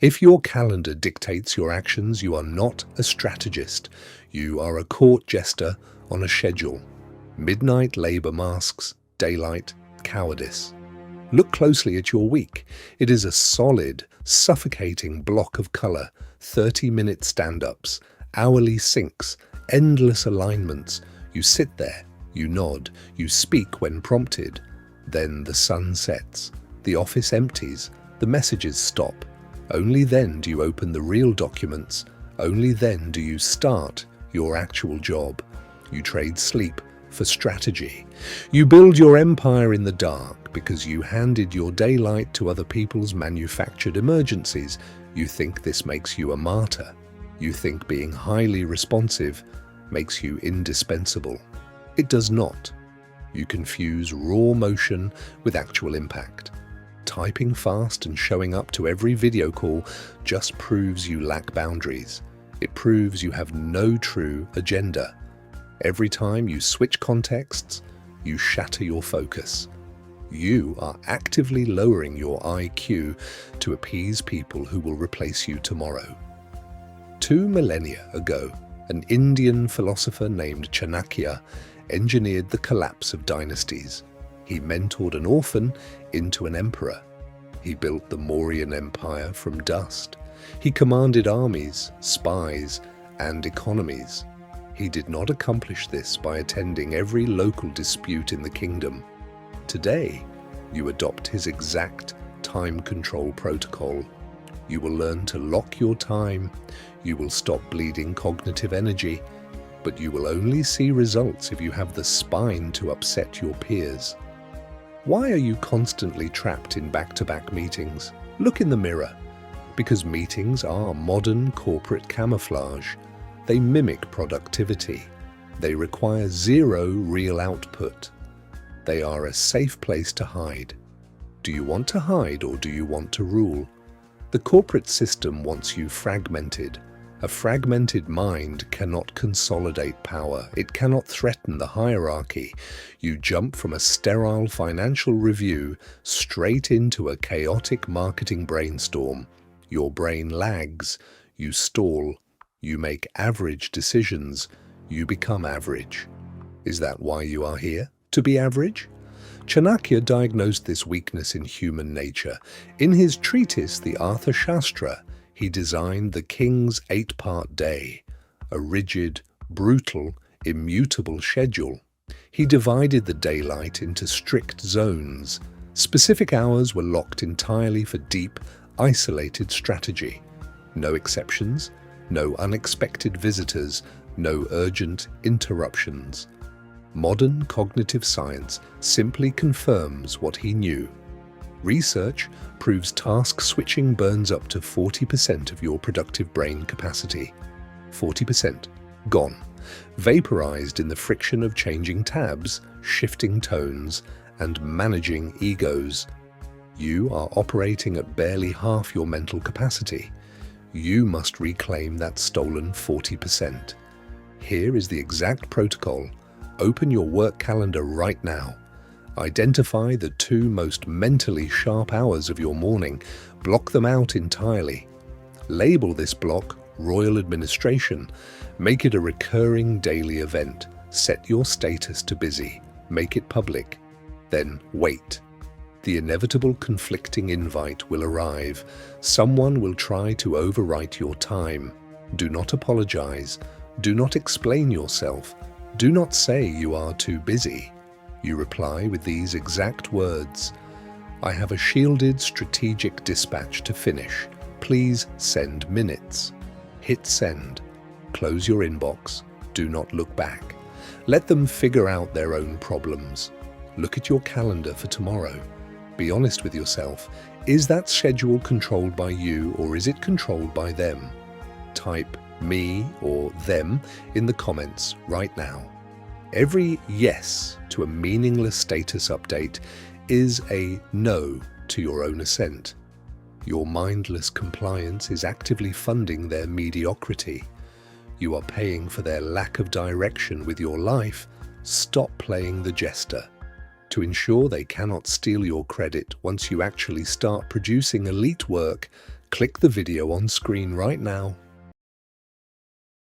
If your calendar dictates your actions, you are not a strategist. You are a court jester on a schedule. Midnight labor masks, daylight cowardice. Look closely at your week. It is a solid, suffocating block of color, 30-minute stand-ups, hourly syncs, endless alignments. You sit there, you nod, you speak when prompted. Then the sun sets, the office empties, the messages stop. Only then do you open the real documents. Only then do you start your actual job. You trade sleep for strategy. You build your empire in the dark because you handed your daylight to other people's manufactured emergencies. You think this makes you a martyr. You think being highly responsive makes you indispensable. It does not. You confuse raw motion with actual impact. Typing fast and showing up to every video call just proves you lack boundaries. It proves you have no true agenda. Every time you switch contexts, you shatter your focus. You are actively lowering your IQ to appease people who will replace you tomorrow. 2 millennia ago, an Indian philosopher named Chanakya engineered the collapse of dynasties. He mentored an orphan into an emperor. He built the Mauryan Empire from dust. He commanded armies, spies, and economies. He did not accomplish this by attending every local dispute in the kingdom. Today, you adopt his exact time control protocol. You will learn to lock your time. You will stop bleeding cognitive energy. But you will only see results if you have the spine to upset your peers. Why are you constantly trapped in back-to-back meetings? Look in the mirror. Because meetings are modern corporate camouflage. They mimic productivity. They require zero real output. They are a safe place to hide. Do you want to hide or do you want to rule? The corporate system wants you fragmented. A fragmented mind cannot consolidate power. It cannot threaten the hierarchy. You jump from a sterile financial review straight into a chaotic marketing brainstorm. Your brain lags. You stall. You make average decisions. You become average. Is that why you are here? To be average? Chanakya diagnosed this weakness in human nature. In his treatise, the Arthashastra, he designed the king's 8-part day, a rigid, brutal, immutable schedule. He divided the daylight into strict zones. Specific hours were locked entirely for deep, isolated strategy. No exceptions, no unexpected visitors, no urgent interruptions. Modern cognitive science simply confirms what he knew. Research proves task switching burns up to 40% of your productive brain capacity. 40% gone, vaporized in the friction of changing tabs, shifting tones, and managing egos. You are operating at barely half your mental capacity. You must reclaim that stolen 40%. Here is the exact protocol. Open your work calendar right now. Identify the 2 most mentally sharp hours of your morning. Block them out entirely. Label this block Royal Administration. Make it a recurring daily event. Set your status to busy. Make it public. Then wait. The inevitable conflicting invite will arrive. Someone will try to overwrite your time. Do not apologize. Do not explain yourself. Do not say you are too busy. You reply with these exact words: I have a shielded strategic dispatch to finish. Please send minutes. Hit send. Close your inbox. Do not look back. Let them figure out their own problems. Look at your calendar for tomorrow. Be honest with yourself. Is that schedule controlled by you or is it controlled by them? Type me or them in the comments right now. Every yes to a meaningless status update is a no to your own ascent. Your mindless compliance is actively funding their mediocrity. You are paying for their lack of direction with your life. Stop playing the jester. To ensure they cannot steal your credit once you actually start producing elite work, Click the video on screen right now